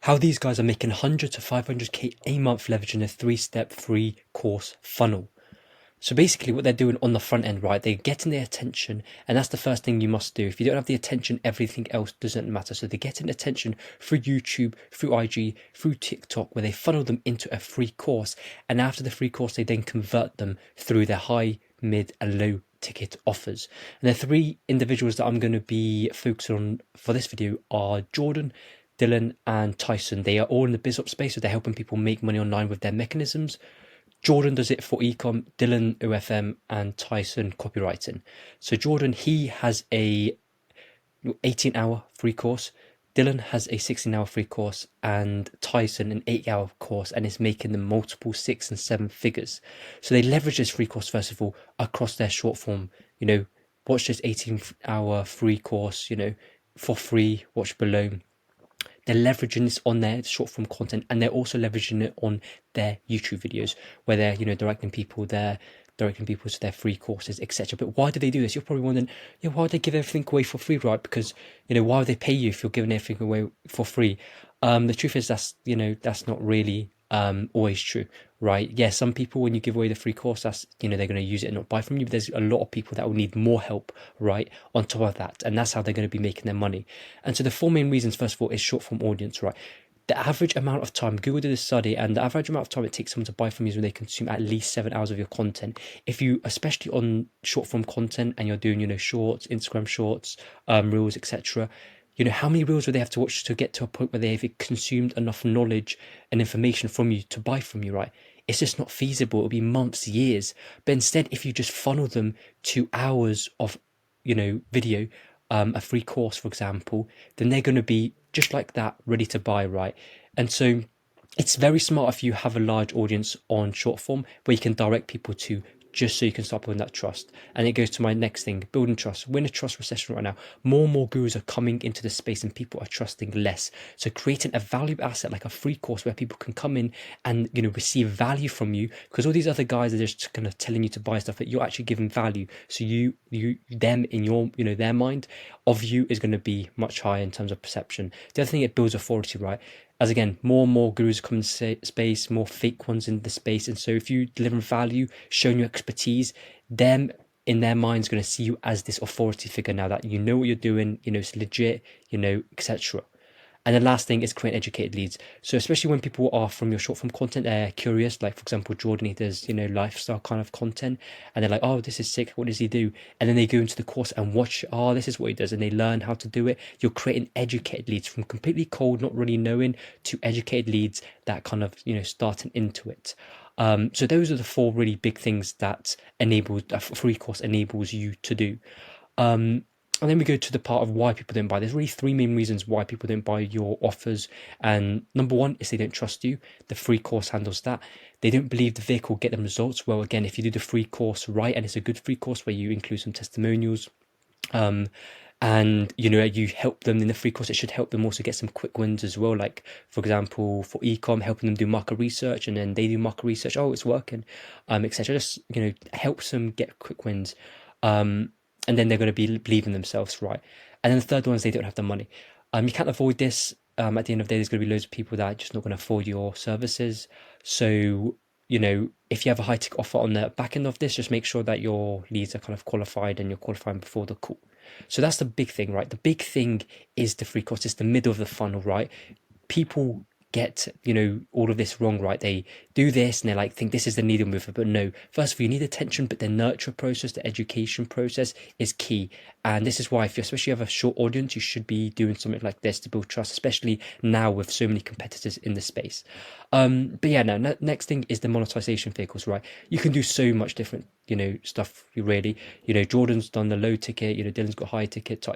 how these guys are making 100 to 500k a month leveraging a 3-step free course funnel. So basically what they're doing on the front end, right, they're getting their attention, and that's the first thing you must do. If you don't have the attention, everything else doesn't matter. So they're getting attention through YouTube, through IG, through TikTok, where they funnel them into a free course. And after the free course, they then convert them through their high, mid, and low ticket offers. And the three individuals that I'm going to be focusing on for this video are Jordan, Dylan, and Tyson. They are all in the biz op space, so they're helping people make money online with their mechanisms. Jordan does it for ecom, Dylan OFM, and Tyson copywriting. So Jordan, he has a 18-hour free course. Dylan has a 16-hour free course, and Tyson an 8-hour course, and is making them multiple 6 and 7 figures. So they leverage this free course first of all across their short form. Watch this 18-hour free course, for free. Watch below. They're leveraging this on their short form content, and they're also leveraging it on their YouTube videos where they're, directing people to their free courses, etc. But why do they do this? You're probably wondering, why would they give everything away for free, right? Because, why would they pay you if you're giving everything away for free? The truth is that's not really always true, right? Yeah, some people, when you give away the free course, that's, they're going to use it and not buy from you, but there's a lot of people that will need more help, right, on top of that, and that's how they're going to be making their money. And so the four main reasons, first of all, is short form audience, right? The average amount of time, Google did a study, and the average amount of time it takes someone to buy from you is when they consume at least 7 hours of your content. If you, especially on short form content, and you're doing, shorts, Instagram shorts, reels, etc., how many reels would they have to watch to get to a point where they've consumed enough knowledge and information from you to buy from you, right? It's just not feasible. It'll be months, years. But instead, if you just funnel them to hours of, video, a free course, for example, then they're going to be just like that, ready to buy, right? And so it's very smart if you have a large audience on short form where you can direct people to, just so you can start building that trust. And it goes to my next thing, building trust. We're in a trust recession right now. More and more gurus are coming into the space and people are trusting less. So creating a valuable asset like a free course where people can come in and, receive value from you, because all these other guys are just kind of telling you to buy stuff that you're actually giving value. So them in your, their mind of you is going to be much higher in terms of perception. The other thing, it builds authority, right? As again, more and more gurus come into space, more fake ones in the space. And so if you deliver value, showing your expertise, them in their minds going to see you as this authority figure now that you know what you're doing, it's legit, etc. And the last thing is create educated leads. So especially when people are from your short form content, they're curious. Like, for example, Jordan, he does, lifestyle kind of content, and they're like, oh, this is sick. What does he do? And then they go into the course and watch, oh, this is what he does. And they learn how to do it. You're creating educated leads from completely cold, not really knowing, to educated leads that kind of, starting into it. So those are the four really big things that a free course enables you to do. And then we go to the part of why people don't buy. There's really three main reasons why people don't buy your offers. And number one is they don't trust you. The free course handles that. They don't believe the vehicle will get them results. Well, again, if you do the free course right, and it's a good free course where you include some testimonials, and you help them in the free course, it should help them also get some quick wins as well. Like, for example, for ecom, helping them do market research, and then they do market research, oh, it's working, etc. Just helps them get quick wins. And then they're going to believe in themselves, right? And then the third one is they don't have the money. You can't avoid this. At the end of the day, there's going to be loads of people that are just not going to afford your services. So, if you have a high ticket offer on the back end of this, just make sure that your leads are kind of qualified and you're qualifying before the call. So that's the big thing, right? The big thing is the free course. It's the middle of the funnel, right? People get all of this wrong, right? They do this and they think this is the needle mover, but no. First of all, you need attention, but the nurture process, the education process is key. And this is why, if you especially have a short audience, you should be doing something like this to build trust, especially now with so many competitors in the space. But yeah, now next thing is the monetization vehicles, right? You can do so much different stuff. You really, Jordan's done the low ticket, Dylan's got high ticket.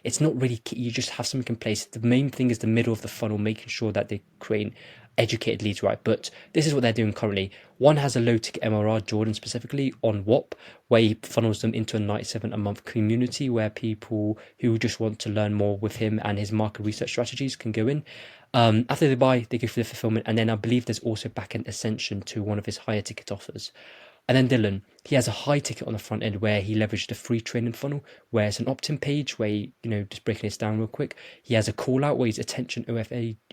It's not really key. You just have something in place. The main thing is the middle of the funnel, making sure that they create educated leads, right? But this is what they're doing currently. One has a low ticket MRR, Jordan specifically, on WOP, where he funnels them into a 97 a month community where people who just want to learn more with him and his market research strategies can go in. After they buy, they go through the fulfillment, and then I believe there's also back-end ascension to one of his higher ticket offers. And then Dylan, he has a high ticket on the front end where he leveraged a free training funnel, where it's an opt-in page where just breaking this down real quick. He has a call out where he's attention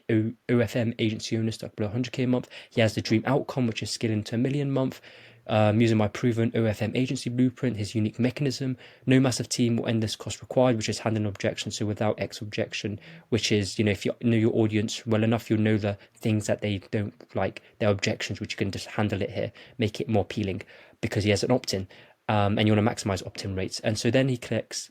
OFM agency owner stuck below 100k a month. He has the dream outcome, which is scaling to 1 million a month. Using my proven OFM agency blueprint, his unique mechanism, no massive team or endless cost required, which is handling objections. So without X objection, which is, if you know your audience well enough, you'll know the things that they don't like, their objections, which you can just handle it here, make it more appealing, because he has an opt-in. And you want to maximize opt-in rates. And so then he collects,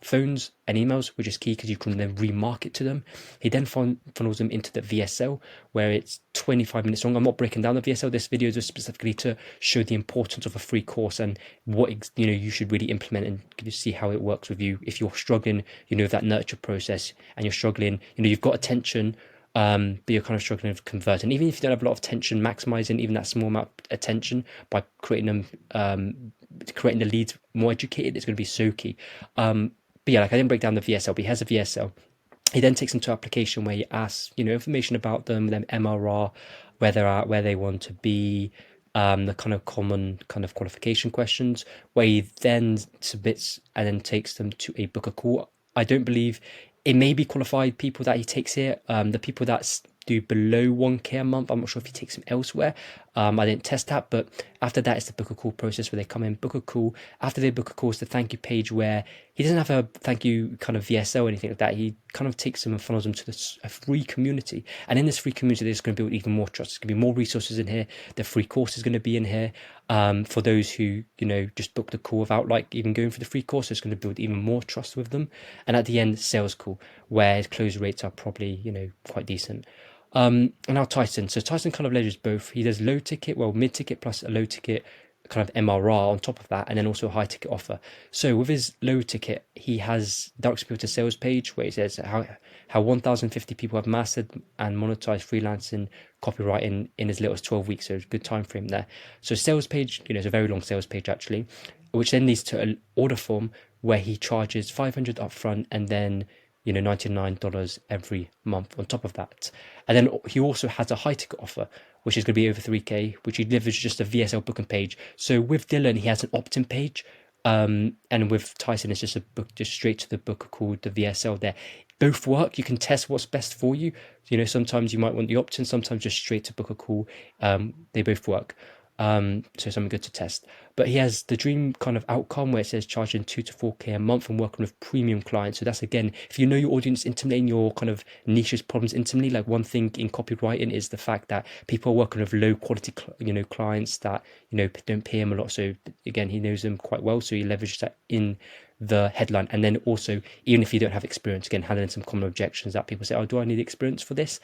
phones and emails, which is key because you can then remarket to them. He then funnels them into the VSL, where it's 25 minutes long. I'm not breaking down the VSL. This video is just specifically to show the importance of a free course and what you should really implement, and you see how it works with you. If you're struggling, with that nurture process, and you're struggling, you've got attention, but you're kind of struggling to convert. And even if you don't have a lot of attention, maximizing even that small amount of attention by creating the leads more educated, it's going to be so key. But yeah, I didn't break down the VSL, but he has a VSL. He then takes them to application where he asks, information about them, MRR, where they're at, where they want to be, the kind of common kind of qualification questions, where he then submits and then takes them to a book a call. I don't believe it may be qualified people that he takes here. The people that do below 1k a month, I'm not sure if he takes them elsewhere. I didn't test that, but after that, it's the book a call process where they come in, book a call. After they book a call, it's the thank you page where he doesn't have a thank you kind of VSL or anything like that. He kind of takes them and funnels them to a free community. And in this free community, there's going to build even more trust. There's going to be more resources in here. The free course is going to be in here. For those who, just book the call without even going for the free course, it's going to build even more trust with them. And at the end, sales call, where his close rates are probably, quite decent. And now Tyson. So Tyson kind of leverages both. He does low ticket, mid ticket plus a low ticket kind of MRR on top of that, and then also a high ticket offer. So with his low ticket, he has direct speak to sales page where he says how 1,050 people have mastered and monetized freelancing copywriting in as little as 12 weeks. So good time frame there. So sales page, it's a very long sales page actually, which then leads to an order form where he charges 500 upfront and then $99 every month on top of that. And then he also has a high ticket offer, which is going to be over 3k, which he delivers just a VSL booking page. So with Dylan, he has an opt-in page. And with Tyson, it's just a book, just straight to the book called the VSL there. Both work. You can test what's best for you. Sometimes you might want the opt-in, sometimes just straight to book a call. They both work. So something good to test. But he has the dream kind of outcome where it says charging 2 to 4k a month and working with premium clients. So that's, again, if you know your audience intimately and your kind of niches problems intimately, like one thing in copywriting is the fact that people are working with low quality clients that don't pay him a lot. So again, he knows them quite well, so he leverages that in the headline. And then also, even if you don't have experience, again, handling some common objections that people say, oh, do I need experience for this?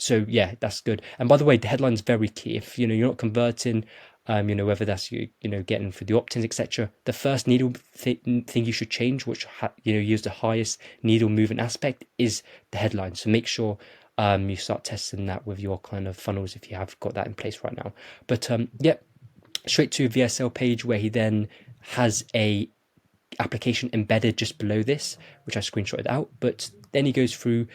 So yeah, that's good. And by the way, the headline's very key. If you're not converting, whether that's getting for the opt-ins, etc. The first needle thing you should change, which use the highest needle moving aspect, is the headline. So make sure you start testing that with your kind of funnels if you have got that in place right now. But yeah, straight to a VSL page where he then has a application embedded just below this, which I screenshotted out. But then he goes through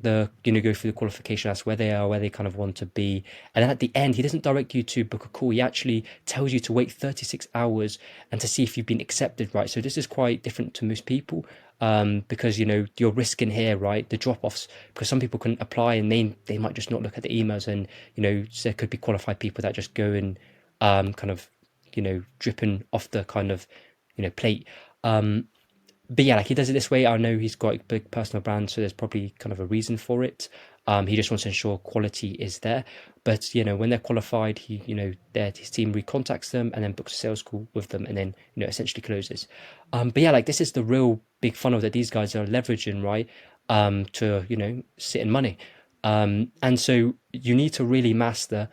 go through the qualification, that's where they are, where they kind of want to be. And then at the end, he doesn't direct you to book a call. He actually tells you to wait 36 hours and to see if you've been accepted, right? So this is quite different to most people, because, you're risking here, right, the drop-offs, because some people can apply and they might just not look at the emails, and, there could be qualified people that just go and kind of, dripping off the kind of, plate. But yeah, he does it this way. I know he's got a big personal brand, so there's probably kind of a reason for it. He just wants to ensure quality is there. But when they're qualified, his team recontacts them and then books a sales call with them, and then essentially closes. But yeah, this is the real big funnel that these guys are leveraging, right? To sit in money. And so you need to really master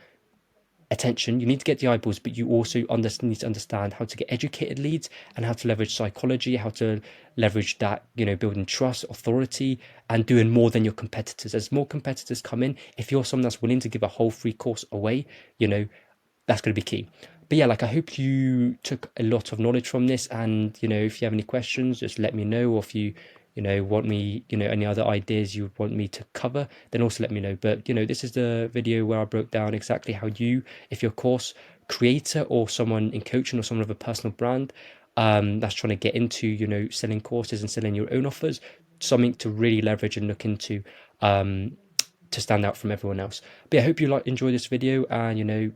attention. You need to get the eyeballs, but you also need to understand how to get educated leads and how to leverage psychology, how to leverage that, building trust, authority, and doing more than your competitors. As more competitors come in, if you're someone that's willing to give a whole free course away, that's going to be key. But yeah, I hope you took a lot of knowledge from this, and if you have any questions, just let me know. Or if you want me, any other ideas you want me to cover, then also let me know. But this is the video where I broke down exactly how you, if you're a course creator or someone in coaching or someone with a personal brand that's trying to get into selling courses and selling your own offers, something to really leverage and look into. to stand out from everyone else. But yeah, I hope you enjoy this video, and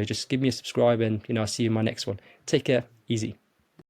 just give me a subscribe, and I'll see you in my next one. Take care. Easy.